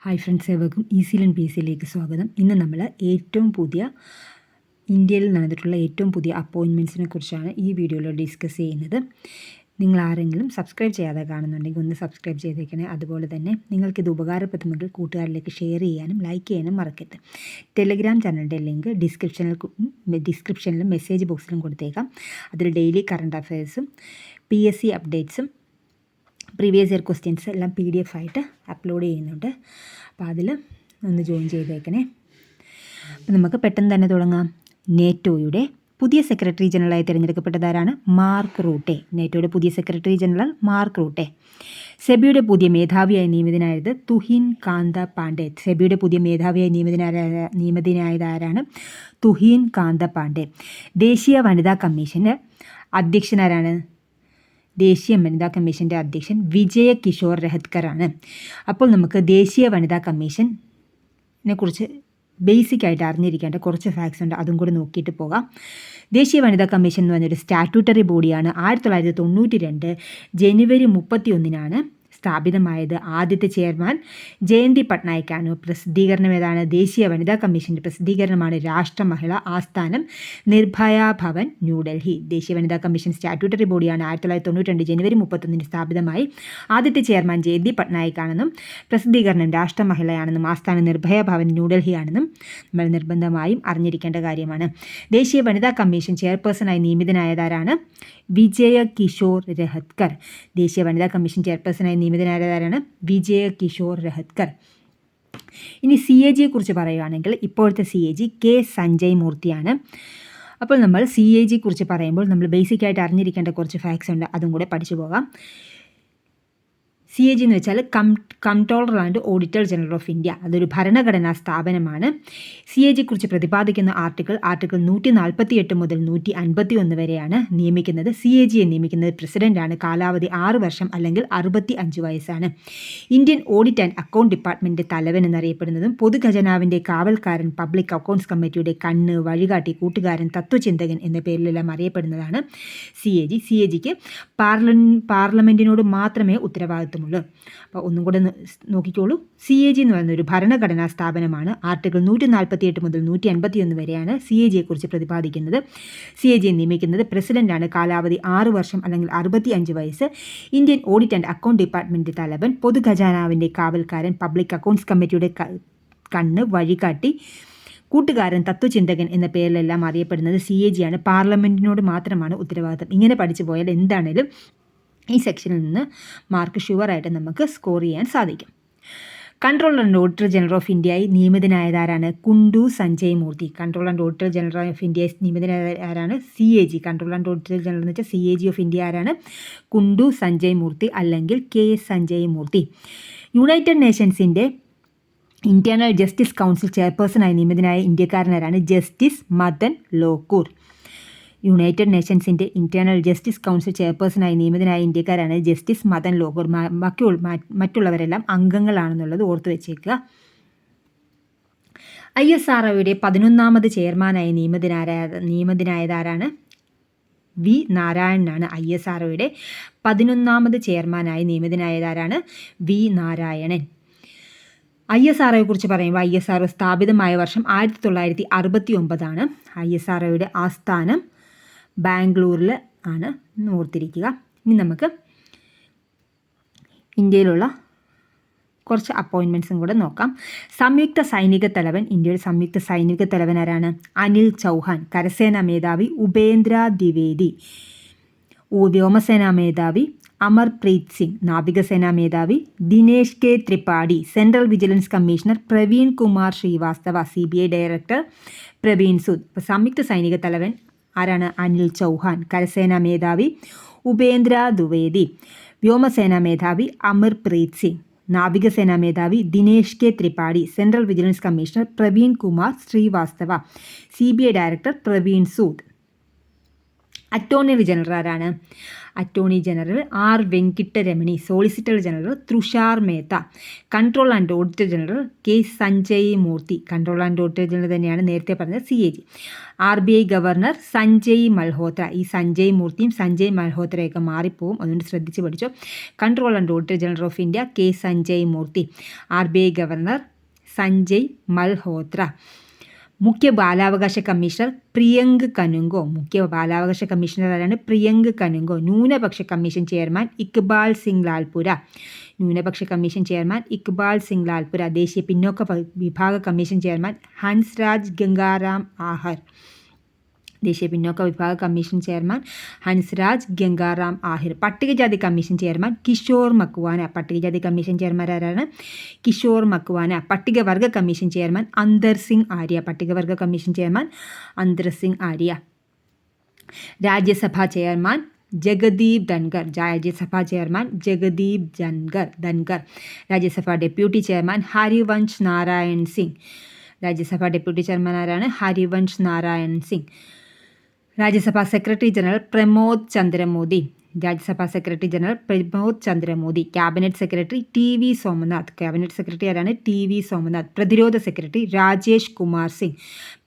Hi friends, ഏവർക്കും easy learn P സിയിലേക്ക് സ്വാഗതം. ഇന്ന് നമ്മൾ ഇന്ത്യയിൽ നടന്നിട്ടുള്ള ഏറ്റവും പുതിയ അപ്പോയിൻമെൻറ്റ്സിനെ കുറിച്ചാണ് ഈ വീഡിയോയിൽ ഡിസ്കസ് ചെയ്യുന്നത്. നിങ്ങൾ ആരെങ്കിലും സബ്സ്ക്രൈബ് ചെയ്യാതെ കാണുന്നുണ്ടെങ്കിൽ ഒന്ന് സബ്സ്ക്രൈബ് ചെയ്തേക്കണേ. അതുപോലെ തന്നെ നിങ്ങൾക്കിത് ഉപകാരപ്പെടുമെങ്കിൽ കൂട്ടുകാരിലേക്ക് ഷെയർ ചെയ്യാനും ലൈക്ക് ചെയ്യാനും മറക്കരുത്. ടെലഗ്രാം ചാനലിൻ്റെ ലിങ്ക് ഡിസ്ക്രിപ്ഷനിലും മെസ്സേജ് ബോക്സിലും കൊടുത്തേക്കാം. അതിൽ ഡെയിലി കറണ്ട് അഫയേഴ്സും PSC അപ്ഡേറ്റ്സും പ്രീവിയസ് ഇയർ ക്വസ്റ്റ്യൻസ് എല്ലാം PDF ആയിട്ട് അപ്ലോഡ് ചെയ്യുന്നുണ്ട്. അപ്പോൾ അതിൽ ഒന്ന് ജോയിൻ ചെയ്തേക്കണേ. അപ്പോൾ നമുക്ക് പെട്ടെന്ന് തന്നെ തുടങ്ങാം. നേറ്റോയുടെ പുതിയ സെക്രട്ടറി ജനറലായി തിരഞ്ഞെടുക്കപ്പെട്ടതാരാണ്? Mark Rutte. നേറ്റോയുടെ പുതിയ സെക്രട്ടറി ജനറൽ മാർക്ക് റൂട്ടെ. സെബിയുടെ പുതിയ മേധാവിയായി നിയമിതനായത് തുഹിൻ കാന്ത പാണ്ഡെ. സെബിയുടെ പുതിയ മേധാവിയായി നിയമിതനായതാരാണ്? തുഹിൻ കാന്ത പാണ്ഡെ. ദേശീയ വനിതാ കമ്മീഷൻ്റെ അധ്യക്ഷനാരാണ്? ദേശീയ വനിതാ കമ്മീഷൻ്റെ അധ്യക്ഷൻ വിജയ കിഷോർ രഹത്കറാണ്. അപ്പോൾ നമുക്ക് ദേശീയ വനിതാ കമ്മീഷനെ കുറിച്ച് ബേസിക്കായിട്ട് അറിഞ്ഞിരിക്കേണ്ട കുറച്ച് ഫാക്ട്സ് ഉണ്ട്, അതും കൂടി നോക്കിയിട്ട് പോകാം. ദേശീയ വനിതാ കമ്മീഷൻ എന്ന് പറഞ്ഞൊരു സ്റ്റാറ്റ്യൂട്ടറി ബോഡിയാണ്. 1992 ജനുവരി 31 സ്ഥാപിതമായത്. ആദ്യത്തെ ചെയർമാൻ ജയന്തി പട്നായിക്കാണ്. പ്രസിദ്ധീകരണം ഏതാണ്? ദേശീയ വനിതാ കമ്മീഷൻ്റെ പ്രസിദ്ധീകരണമാണ് രാഷ്ട്രമഹിള. ആസ്ഥാനം നിർഭയ ഭവൻ, ന്യൂഡൽഹി. ദേശീയ വനിതാ കമ്മീഷൻ സ്റ്റാറ്റ്യൂട്ടറി ബോഡിയാണ്. 1992 ജനുവരി 31 സ്ഥാപിതമായി. ആദ്യത്തെ ചെയർമാൻ ജയന്തി പട്നായിക്കാണെന്നും പ്രസിദ്ധീകരണം രാഷ്ട്രമഹിളയാണെന്നും ആസ്ഥാനം നിർഭയ ഭവൻ, ന്യൂഡൽഹിയാണെന്നും നമ്മൾ നിർബന്ധമായും അറിഞ്ഞിരിക്കേണ്ട കാര്യമാണ്. ദേശീയ വനിതാ കമ്മീഷൻ ചെയർപേഴ്സണായി നിയമിതനായതാരാണ്? വിജയ കിഷോർ രഹത്കർ. ദേശീയ വനിതാ കമ്മീഷൻ ചെയർപേഴ്സണായി നിയമിതനായതാരാണ്? വിജയ കിഷോർ രഹത്കർ. ഇനി CAG കുറിച്ച് പറയുകയാണെങ്കിൽ ഇപ്പോഴത്തെ CAG K സഞ്ജയ് മൂർത്തിയാണ്. അപ്പോൾ നമ്മൾ CAG കുറിച്ച് പറയുമ്പോൾ നമ്മൾ ബേസിക്കായിട്ട് അറിഞ്ഞിരിക്കേണ്ട കുറച്ച് ഫാക്ട്സ് ഉണ്ട്, അതും കൂടെ പഠിച്ചു പോകാം. CAG എന്ന് വെച്ചാൽ comptroller and auditor general of India. അതൊരു ഭരണഘടനാ സ്ഥാപനമാണ്. CAG കുറിച്ച് പ്രതിപാദിക്കുന്ന ആർട്ടിക്കിൾ 148 മുതൽ 151 വരെയാണ് നിയമിക്കുന്നത്. CAGയെ നിയമിക്കുന്നത് പ്രസിഡന്റാണ്. കാലാവധി 6 വർഷം അല്ലെങ്കിൽ 65 വയസ്സാണ്. Indian audit and account department തലവൻ എന്നറിയപ്പെടുന്നതും പൊതുഖജനാവിൻ്റെ കാവൽക്കാരൻ, പബ്ലിക് അക്കൗണ്ട്സ് കമ്മിറ്റിയുടെ കണ്ണ്, വഴികാട്ടി, കൂട്ടുകാരൻ, തത്വചിന്തകൻ എന്ന പേരിലെല്ലാം അറിയപ്പെടുന്നതാണ് CAG. CAGക്ക് പാർലമെൻറ്റിനോട് മാത്രമേ ഉത്തരവാദിത്വം. അപ്പോൾ ഒന്നും കൂടെ നോക്കിക്കോളൂ. CAG എന്ന് പറയുന്ന ഒരു ഭരണഘടനാ സ്ഥാപനമാണ്. ആർട്ടിക്കിൾ 148 മുതൽ 151 വരെയാണ് CAGയെ കുറിച്ച് പ്രതിപാദിക്കുന്നത്. CAGയെ നിയമിക്കുന്നത് പ്രസിഡന്റാണ്. കാലാവധി 6 വർഷം അല്ലെങ്കിൽ 65 വയസ്സ്. Indian audit and account department തലവൻ, പൊതുഖജാനാവിൻ്റെ കാവൽക്കാരൻ, പബ്ലിക് അക്കൗണ്ട്സ് കമ്മിറ്റിയുടെ കണ്ണ്, വഴികാട്ടി, കൂട്ടുകാരൻ, തത്വചിന്തകൻ എന്ന പേരിലെല്ലാം അറിയപ്പെടുന്നത് CAG ആണ്. പാർലമെൻറ്റിനോട് മാത്രമാണ് ഉത്തരവാദിത്തം. ഇങ്ങനെ പഠിച്ചു പോയാൽ എന്താണേലും ഈ സെക്ഷനിൽ നിന്ന് മാർക്ക് ഷുവറായിട്ട് നമുക്ക് സ്കോർ ചെയ്യാൻ സാധിക്കും. Controller and auditor general of ഇന്ത്യയായി നിയമിതനായതാരാണ്? കുണ്ടു Sanjay Murthy. Controller and auditor general of ഇന്ത്യയായി നിയമിതനായതാരാണ്? CAG. Controller and auditor general എന്ന് വെച്ചാൽ CAG ഓഫ് ഇന്ത്യ ആരാണ്? കുണ്ടു സഞ്ജയ് മൂർത്തി അല്ലെങ്കിൽ K സഞ്ജയ് മൂർത്തി. യുണൈറ്റഡ് നേഷൻസിൻ്റെ ഇന്റേണൽ ജസ്റ്റിസ് കൗൺസിൽ ചെയർപേഴ്സണായി നിയമിതനായ ഇന്ത്യക്കാരനാരാണ്? ജസ്റ്റിസ് മദൻ ലോക്കൂർ. യുണൈറ്റഡ് നേഷൻസിൻ്റെ ഇന്റേണൽ ജസ്റ്റിസ് കൗൺസിൽ ചെയർപേഴ്സണായി നിയമിതനായ ഇന്ത്യക്കാരാണ് ജസ്റ്റിസ് മദൻ ലോക്കൂർ. മറ്റുള്ളവരെല്ലാം അംഗങ്ങളാണെന്നുള്ളത് ഓർത്തു വെച്ചേക്കുക. ISROയുടെ 11ാമത് ചെയർമാനായി നിയമിതനായതാരാണ്? V നാരായണനാണ്. ISROയുടെ 11ാമത് ചെയർമാനായി നിയമിതനായതാരാണ്? V നാരായണൻ. ISROയെ കുറിച്ച് പറയുമ്പോൾ ISRO സ്ഥാപിതമായ വർഷം 1969 ISROയുടെ ആസ്ഥാനം ബാംഗ്ലൂരിൽ ആണ്, ഓർത്തിരിക്കുക. ഇനി നമുക്ക് ഇന്ത്യയിലുള്ള കുറച്ച് അപ്പോയിൻമെൻറ്റ്സും കൂടെ നോക്കാം. സംയുക്ത സൈനിക തലവൻ. ഇന്ത്യയുടെ സംയുക്ത സൈനിക തലവൻ ആരാണ്? അനിൽ ചൗഹാൻ. കരസേനാ മേധാവി ഉപേന്ദ്ര ദ്വിവേദി. വ്യോമസേനാ മേധാവി അമർപ്രീത് സിംഗ്. നാവികസേനാ മേധാവി Dinesh K Tripathi. Central vigilance commissioner Praveen Kumar Srivastava. CBI director Praveen Sood. ഇപ്പോൾ സംയുക്ത സൈനിക തലവൻ ആരാണ്? അനിൽ ചൗഹാൻ. കരസേനാ മേധാവി ഉപേന്ദ്ര ദ്വിവേദി. വ്യോമസേനാ മേധാവി അമർപ്രീത് സിംഗ്. നാവികസേനാ മേധാവി Dinesh K Tripathi. Central vigilance commissioner Praveen Kumar Srivastava. CBI director Praveen Sood. Attorney general ആരാണ്? Attorney general R Venkataramani, solicitor general Tushar Mehta, control and auditor general K Sanjay Murthy, control and auditor general തന്നെയാണ് നേരത്തെ പറഞ്ഞത് CAG. RBI governor Sanjay Malhotra. ഈ സഞ്ജയ് മൂർത്തിയും സഞ്ജയ് മൽഹോത്രയൊക്കെ മാറിപ്പോവും, അതുകൊണ്ട് ശ്രദ്ധിച്ച് പഠിച്ചു. Control and auditor general of India K Sanjay Murthy. RBI governor Sanjay Malhotra. മുഖ്യ ബാലാവകാശ കമ്മീഷണർ പ്രിയങ്ക് കനുങ്കോ. മുഖ്യ ബാലാവകാശ കമ്മീഷണർ ആരാണ്? പ്രിയങ്ക് കനുങ്കോ. ന്യൂനപക്ഷ കമ്മീഷൻ ചെയർമാൻ ഇക്ബാൽ സിംഗ് ലാൽപുര. ന്യൂനപക്ഷ കമ്മീഷൻ ചെയർമാൻ ഇക്ബാൽ സിംഗ് ലാൽപുര. ദേശീയ പിന്നോക്ക വിഭാഗ കമ്മീഷൻ ചെയർമാൻ ഹൻസ്രാജ് ഗംഗാറാം ആഹിർ. ദേശീയ പിന്നോക്ക വിഭാഗ കമ്മീഷൻ ചെയർമാൻ ഹൻസ്രാജ് ഗംഗാറാം ആഹിർ. പട്ടികജാതി കമ്മീഷൻ ചെയർമാൻ കിഷോർ മക്വാന. പട്ടികജാതി കമ്മീഷൻ ചെയർമാൻ ആരാണ്? കിഷോർ മക്വാന. പട്ടികവർഗ കമ്മീഷൻ ചെയർമാൻ അന്തർ സിംഗ് ആര്യ. പട്ടികവർഗ commission chairman Antar Singh Arya. Rajya Sabha chairman Jagdeep Dhankhar. Rajya Sabha chairman Jagdeep Dhankhar. Rajya Sabha deputy chairman Harivansh Narayan Singh. Rajya Sabha deputy chairman ആരാണ്? Harivansh Narayan Singh. Rajya Sabha secretary general Pramod Chandramodi. Rajya Sabha secretary general Pramod Chandramodi. Cabinet secretary TV Somanath. Cabinet secretary ആരാണ്? TV സോമനാഥ്. പ്രതിരോധ സെക്രട്ടറി രാജേഷ് കുമാർ സിംഗ്.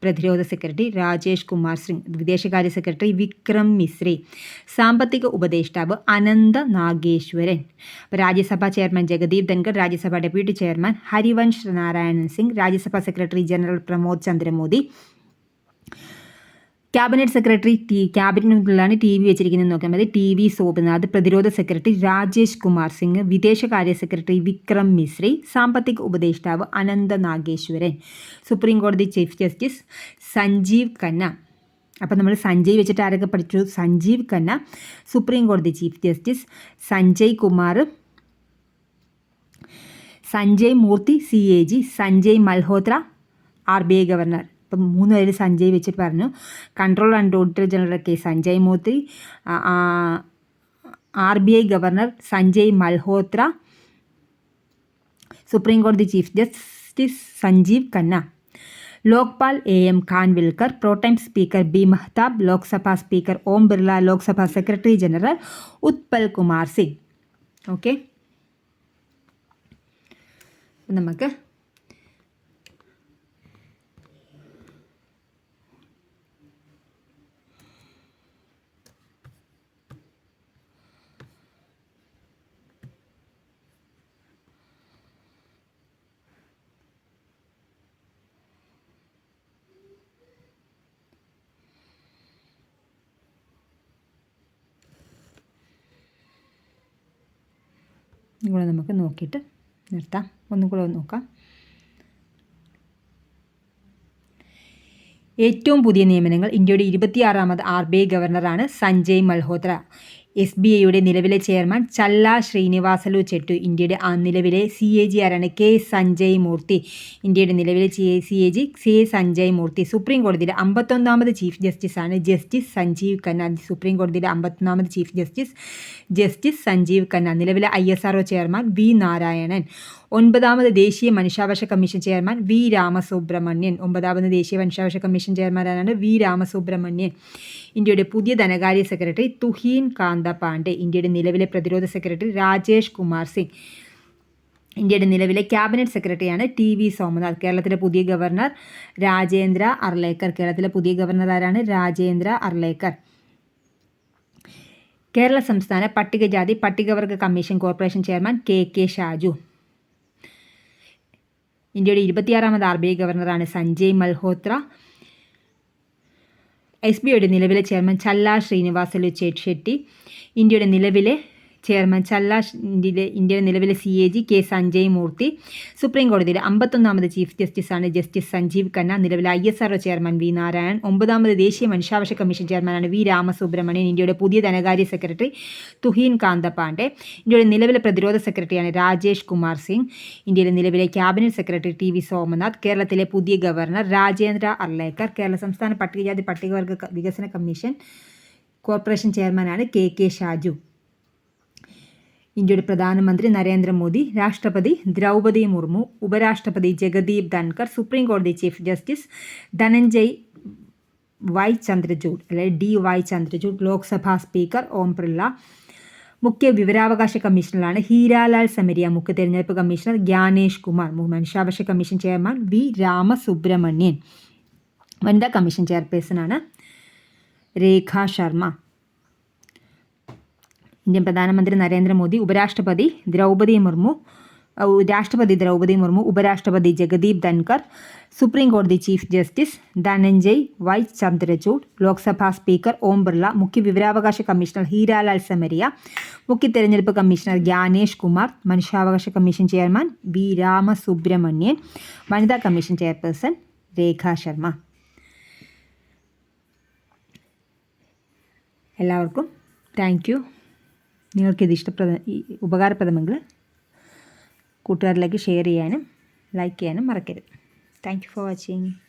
പ്രതിരോധ സെക്രട്ടറി രാജേഷ് കുമാർ സിംഗ്. വിദേശകാര്യ സെക്രട്ടറി വിക്രം മിശ്രി. സാമ്പത്തിക ഉപദേഷ്ടാവ് Anantha Nageswaran. Rajya Sabha chairman Jagdeep Dhankhar. Rajya Sabha deputy chairman Harivansh Narayanan Singh. Rajya Sabha secretary general Pramod Chandramodi. Cabinet secretary ക്യാബിനറ്റിനുള്ളിലാണ് TV വെച്ചിരിക്കുന്നത് നോക്കിയാൽ മതി. TV സോമനാഥ്. പ്രതിരോധ സെക്രട്ടറി രാജേഷ് കുമാർ സിംഗ്. വിദേശകാര്യ സെക്രട്ടറി വിക്രം മിശ്രി. സാമ്പത്തിക ഉപദേഷ്ടാവ് അനന്ത നാഗേശ്വരൻ. സുപ്രീം കോടതി ചീഫ് ജസ്റ്റിസ് സഞ്ജീവ് ഖന്ന. അപ്പം നമ്മൾ സഞ്ജയ് വെച്ചിട്ട് ആരൊക്കെ പഠിച്ചു? സഞ്ജീവ് ഖന്ന, സുപ്രീം കോടതി chief justice Sanjay Kumar, Sanjay Murthy CAG, Sanjay Malhotra RBI governor. ഇപ്പം 3 പേര് സഞ്ജയ് വെച്ചിട്ട് പറഞ്ഞു. Control and auditor general K Sanjay Murthy, RBI governor Sanjay Malhotra, supreme കോടതി chief justice Sanjiv Khanna. Lokpal AM Khanwilkar, protem speaker B Mahtab, Lok Sabha speaker Om Birla, Lok Sabha secretary general Utpal Kumar Singh. Okay, നമുക്ക് ഇവിടെ നമുക്ക് നോക്കിയിട്ട് നിർത്താം. ഒന്നും കൂടെ നോക്കാം. ഏറ്റവും പുതിയ നിയമനങ്ങൾ. ഇന്ത്യയുടെ 26ാമത് RBI ഗവർണറാണ് സഞ്ജയ് മൽഹോത്ര. SBIയുടെ നിലവിലെ ചെയർമാൻ ചല്ല ശ്രീനിവാസലു ചെട്ടു. ഇന്ത്യയുടെ നിലവിലെ CAG ആരാണ്? കെ സഞ്ജയ് മൂർത്തി. ഇന്ത്യയുടെ നിലവിലെ CAG K Sanjay Murthy. Supreme കോടതിയിലെ 51ാമത് ചീഫ് ജസ്റ്റിസാണ് ജസ്റ്റിസ് സഞ്ജീവ് ഖന്ന. സുപ്രീം കോടതിയിലെ 51ാമത് ചീഫ് ജസ്റ്റിസ് സഞ്ജീവ് ഖന്ന. നിലവിലെ ISRO ചെയർമാൻ V നാരായണൻ. 9ാമത് ദേശീയ മനുഷ്യാവകാശ കമ്മീഷൻ ചെയർമാൻ V രാമസുബ്രഹ്മണ്യൻ. 9ാമത് ദേശീയ മനുഷ്യാവകാശ കമ്മീഷൻ ചെയർമാനാണ് V രാമസുബ്രഹ്മണ്യൻ. ഇന്ത്യയുടെ പുതിയ ധനകാര്യ സെക്രട്ടറി തുഹീൻ കാന്ത പാണ്ഡെ. ഇന്ത്യയുടെ നിലവിലെ പ്രതിരോധ സെക്രട്ടറി രാജേഷ് കുമാർ സിംഗ്. ഇന്ത്യയുടെ നിലവിലെ ക്യാബിനറ്റ് സെക്രട്ടറിയാണ് TV സോമനാഥ്. കേരളത്തിലെ പുതിയ ഗവർണർ രാജേന്ദ്ര അർലേക്കർ. കേരളത്തിലെ പുതിയ ഗവർണർ ആരാണ്? രാജേന്ദ്ര അർലേക്കർ. കേരള സംസ്ഥാന പട്ടികജാതി പട്ടികവർഗ commission corporation chairman KK Shaju. ഇന്ത്യയുടെ 26ാമത് RBI ഗവർണറാണ് സഞ്ജയ് മൽഹോത്ര. SBIയുടെ നിലവിലെ ചെയർമാൻ ചല്ല ശ്രീനിവാസലു ഷെട്ടി. ഇന്ത്യയുടെ നിലവിലെ ചെയർമാൻ ഇന്ത്യയുടെ നിലവിലെ CAG K Sanjay Murthy. Supreme കോടതിയിലെ 51ാമത് ചീഫ് ജസ്റ്റിസാണ് ജസ്റ്റിസ് സഞ്ജീവ് ഖന്ന. നിലവിലെ ISRO ചെയർമാൻ V നാരായണൻ. 9ാമത് ദേശീയ മനുഷ്യാവകാശ കമ്മീഷൻ ചെയർമാനാണ് V രാമസുബ്രഹ്മണ്യൻ. ഇന്ത്യയുടെ പുതിയ ധനകാര്യ സെക്രട്ടറി തുഹീൻ കാന്ത പാണ്ഡെ. ഇന്ത്യയുടെ നിലവിലെ പ്രതിരോധ സെക്രട്ടറിയാണ് രാജേഷ് കുമാർ സിംഗ്. ഇന്ത്യയിലെ നിലവിലെ ക്യാബിനറ്റ് സെക്രട്ടറി TV സോമനാഥ്. കേരളത്തിലെ പുതിയ ഗവർണർ രാജേന്ദ്ര അർലേക്കർ. കേരള സംസ്ഥാന പട്ടികജാതി പട്ടികവർഗ വികസന കമ്മീഷൻ കോർപ്പറേഷൻ ചെയർമാനാണ് KK ഷാജു. ഇന്ത്യയുടെ പ്രധാനമന്ത്രി നരേന്ദ്രമോദി, രാഷ്ട്രപതി ദ്രൗപദി മുർമു, ഉപരാഷ്ട്രപതി ജഗദീപ് ധൻകർ, സുപ്രീം കോടതി chief justice Dhananjaya Y Chandrachud അല്ലെങ്കിൽ DY ചന്ദ്രചൂഡ്. ലോക്സഭാ സ്പീക്കർ ഓം ബിർള. മുഖ്യ വിവരാവകാശ കമ്മീഷണറാണ് ഹീരാലാൽ സമരിയ. മുഖ്യ തെരഞ്ഞെടുപ്പ് കമ്മീഷണർ ജ്ഞാനേഷ് കുമാർ. മനുഷ്യാവകാശ കമ്മീഷൻ ചെയർമാൻ V രാമസുബ്രഹ്മണ്യൻ. വനിതാ കമ്മീഷൻ ചെയർപേഴ്സണാണ് രേഖ ശർമ്മ. ഇന്ത്യൻ പ്രധാനമന്ത്രി നരേന്ദ്രമോദി, രാഷ്ട്രപതി ദ്രൗപദി മുർമു, ഉപരാഷ്ട്രപതി ജഗദീപ് ധൻകർ, സുപ്രീം കോടതി chief justice Dhananjaya Y Chandrachud, Lok Sabha speaker Om Birla, മുഖ്യ വിവരാവകാശ കമ്മീഷണർ ഹീരാലാൽ സമരിയ, മുഖ്യ തെരഞ്ഞെടുപ്പ് കമ്മീഷണർ ജ്ഞാനേഷ് കുമാർ, മനുഷ്യാവകാശ കമ്മീഷൻ ചെയർമാൻ V രാമസുബ്രഹ്മണ്യൻ, വനിതാ കമ്മീഷൻ ചെയർപേഴ്സൺ രേഖ ശർമ്മ. എല്ലാവർക്കും താങ്ക് യു. നിങ്ങൾക്കിത് ഉപകാരപ്രദമെങ്കിൽ കൂട്ടുകാരിലേക്ക് ഷെയർ ചെയ്യാനും ലൈക്ക് ചെയ്യാനും മറക്കരുത്. Thank you for watching.